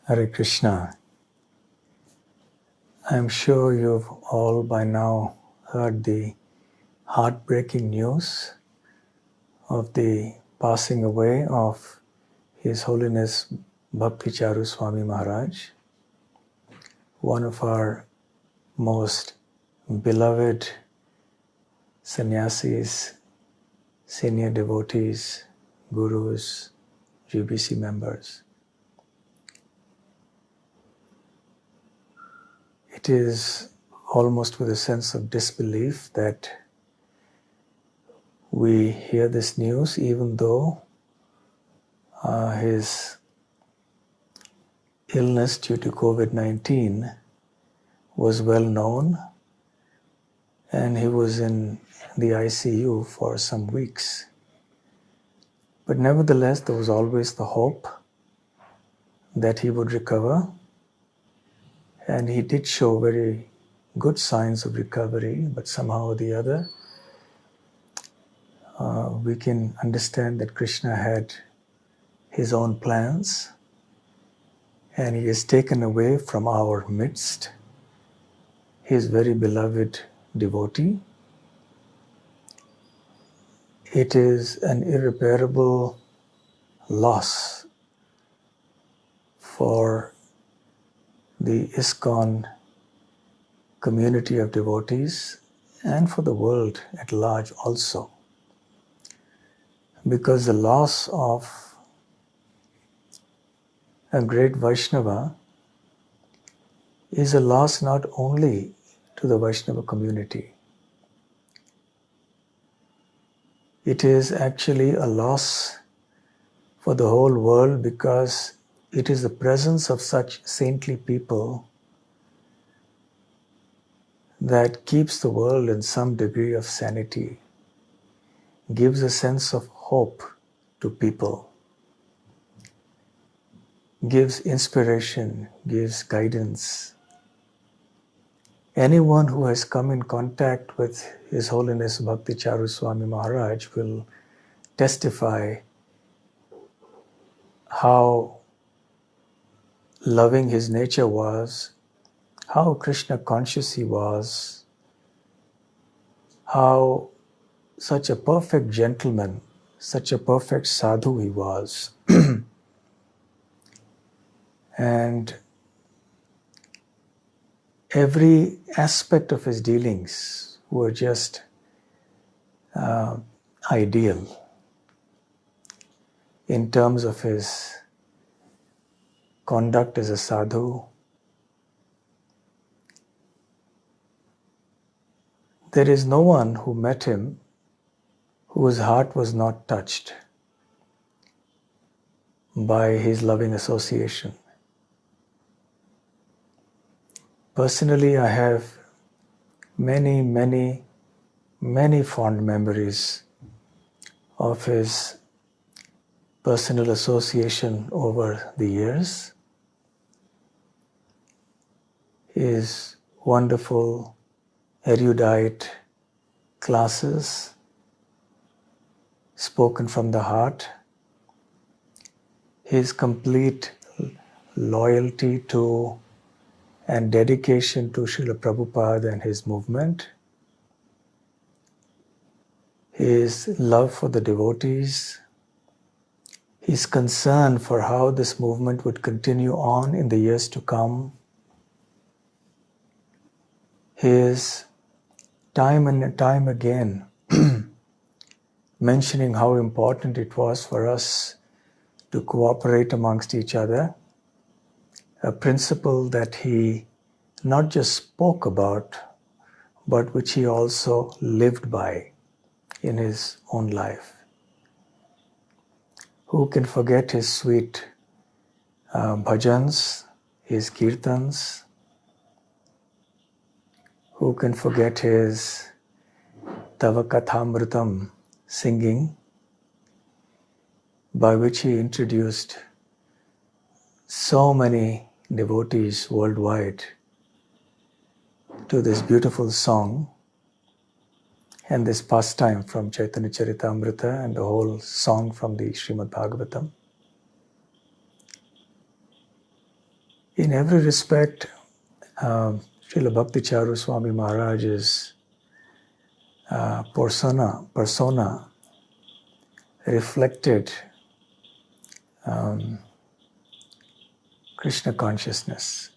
Hare Krishna. I'm sure you've all by now heard the heartbreaking news of the passing away of His Holiness Bhakti Charu Swami Maharaj, one of our most beloved sannyasis, senior devotees, gurus, GBC members. It is almost with a sense of disbelief that we hear this news, even though his illness due to COVID-19 was well known, and he was in the ICU for some weeks. But nevertheless, there was always the hope that he would recover, and he did show very good signs of recovery, but somehow or the other, we can understand that Krishna had his own plans, and he is taken away from our midst, his very beloved devotee. It is an irreparable loss for the ISKCON community of devotees and for the world at large also, because the loss of a great Vaishnava is a loss not only to the Vaishnava community. It is actually a loss for the whole world, because it is the presence of such saintly people that keeps the world in some degree of sanity, gives a sense of hope to people, gives inspiration, gives guidance. Anyone who has come in contact with His Holiness Bhakti Charu Swami Maharaj will testify how loving his nature was, how Krishna conscious he was, how such a perfect gentleman, such a perfect sadhu he was. And every aspect of his dealings were just ideal in terms of his conduct as a sadhu. There is no one who met him whose heart was not touched by his loving association. Personally, I have many, many, many fond memories of his personal association over the years. His wonderful, erudite classes spoken from the heart, his complete loyalty to and dedication to Srila Prabhupada and his movement, his love for the devotees, his concern for how this movement would continue on in the years to come, his time and time again mentioning how important it was for us to cooperate amongst each other, a principle that he not just spoke about, but which he also lived by in his own life. Who can forget his sweet bhajans, his kirtans? Who can forget his Tava Kathamritam singing, by which he introduced so many devotees worldwide to this beautiful song and this pastime from Chaitanya Charitamrita and the whole song from the Srimad Bhagavatam. In every respect, Srila Bhakti Charu Swami Maharaj's persona reflected Krishna consciousness.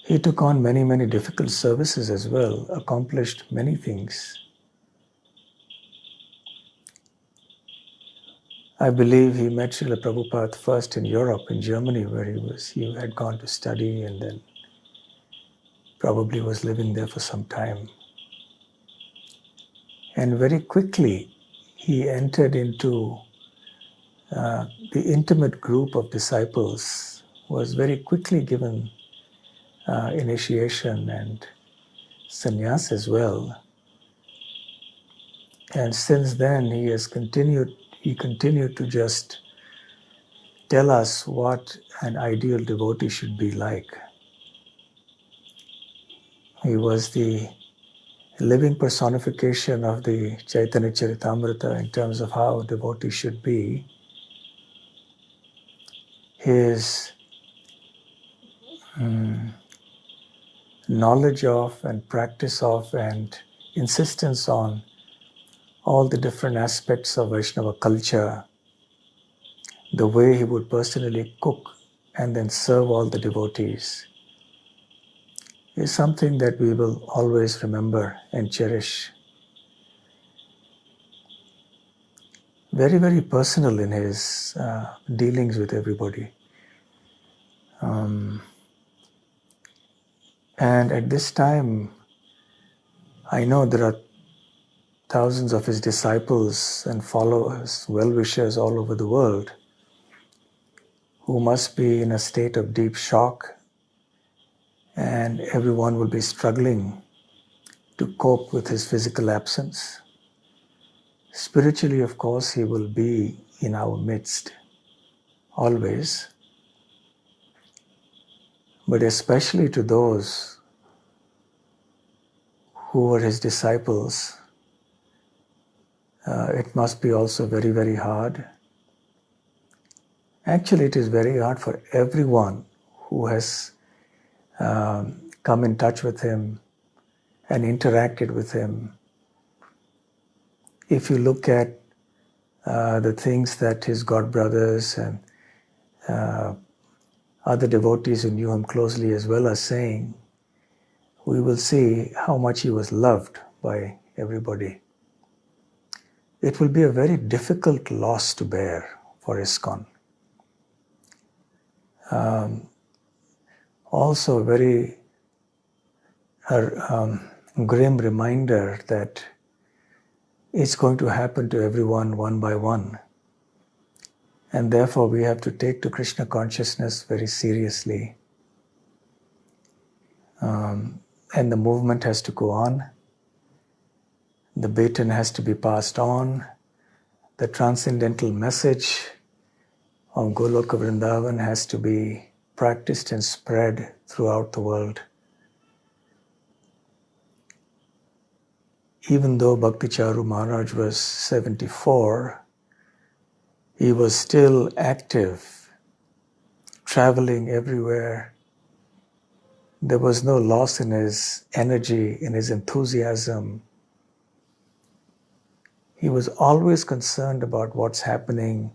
He took on many, many difficult services as well, accomplished many things. I believe he met Srila Prabhupada first in Europe, in Germany, where he had gone to study and then probably was living there for some time. And very quickly, he entered into the intimate group of disciples, was very quickly given initiation and sannyas as well. And since then, he continued to just tell us what an ideal devotee should be like. He was the living personification of the Chaitanya Charitamrita in terms of how a devotee should be. His knowledge of and practice of and insistence on all the different aspects of Vaishnava culture, the way he would personally cook and then serve all the devotees, is something that we will always remember and cherish. Very, very personal in his dealings with everybody. And at this time, I know there are thousands of his disciples and followers, well-wishers all over the world, who must be in a state of deep shock, and everyone will be struggling to cope with his physical absence. Spiritually, of course, he will be in our midst, always. But especially to those who were his disciples, it must be also very, very hard. Actually, it is very hard for everyone who has come in touch with him and interacted with him. If you look at the things that his godbrothers and other devotees who knew him closely as well are saying, we will see how much he was loved by everybody. It will be a very difficult loss to bear for ISKCON. Also a very grim reminder that it's going to happen to everyone one by one. And therefore we have to take to Krishna consciousness very seriously. And the movement has to go on. The baton has to be passed on. The transcendental message of Goloka Vrindavan has to be practiced and spread throughout the world. Even though Bhakti Charu Maharaj was 74, he was still active, traveling everywhere. There was no loss in his energy, in his enthusiasm. He was always concerned about what's happening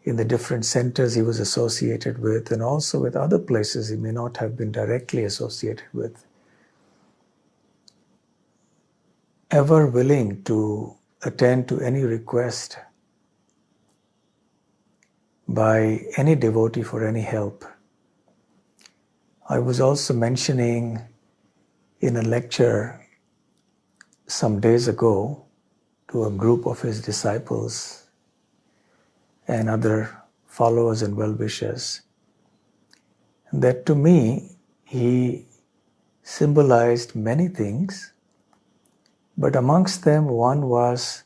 in the different centers he was associated with, and also with other places he may not have been directly associated with. Ever willing to attend to any request by any devotee for any help. I was also mentioning in a lecture some days ago to a group of his disciples and other followers and well-wishers that to me he symbolized many things, but amongst them one was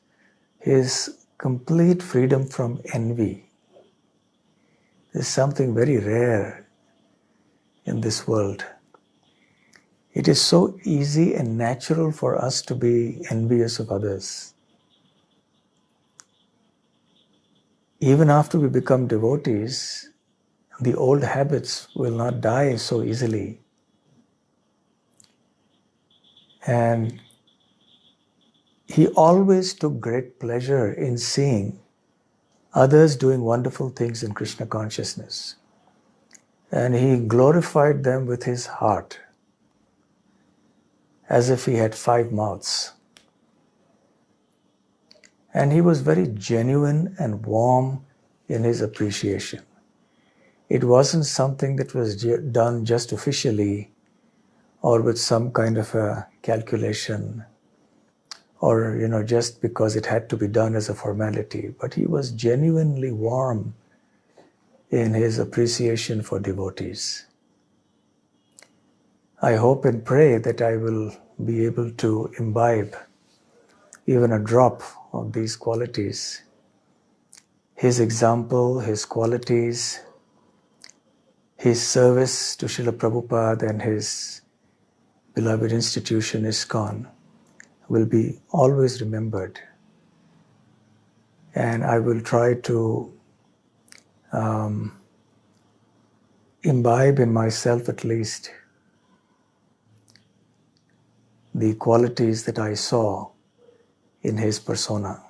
his complete freedom from envy. There's something very rare in this world. It is so easy and natural for us to be envious of others. even after we become devotees, the old habits will not die so easily. And he always took great pleasure in seeing others doing wonderful things in Krishna consciousness. And he glorified them with his heart, as if he had 5 mouths. And he was very genuine and warm in his appreciation. It wasn't something that was done just officially or with some kind of a calculation or, just because it had to be done as a formality. But he was genuinely warm in his appreciation for devotees. I hope and pray that I will be able to imbibe even a drop of these qualities. His example, his qualities, his service to Srila Prabhupada and his beloved institution ISKCON will be always remembered. And I will try to imbibe in myself at least the qualities that I saw in his persona.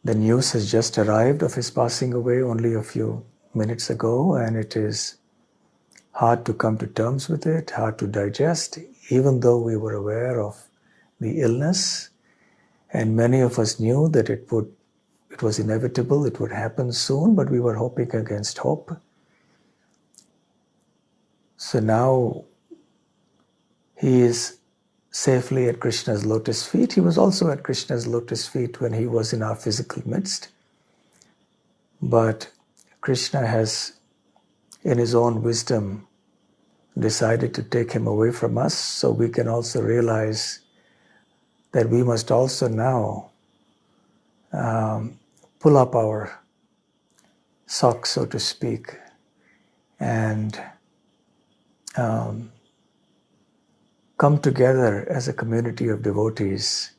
The news has just arrived of his passing away only a few minutes ago, and it is hard to come to terms with it, hard to digest, even though we were aware of the illness, and many of us knew that it was inevitable, it would happen soon, but we were hoping against hope. So now he is safely at Krishna's lotus feet. He was also at Krishna's lotus feet when he was in our physical midst. But Krishna has, in his own wisdom, decided to take him away from us, so we can also realize that we must also now pull up our socks, so to speak, and come together as a community of devotees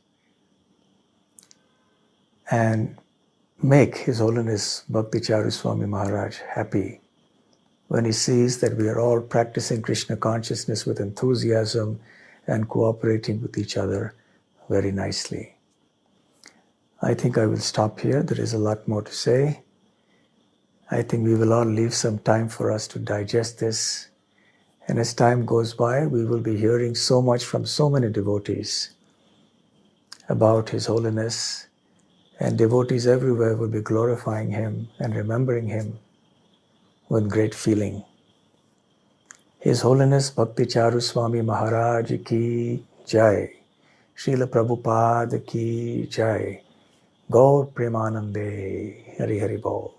and make His Holiness Bhakti Charu Swami Maharaj happy when he sees that we are all practicing Krishna consciousness with enthusiasm and cooperating with each other very nicely. I think I will stop here. There is a lot more to say. I think we will all leave some time for us to digest this. And as time goes by, we will be hearing so much from so many devotees about His Holiness, and devotees everywhere will be glorifying Him and remembering Him with great feeling. His Holiness Bhakti Charu Swami Maharaj ki Jai. Srila Prabhupada ki Jai. Gaur Premanande. Hari Hari Bol.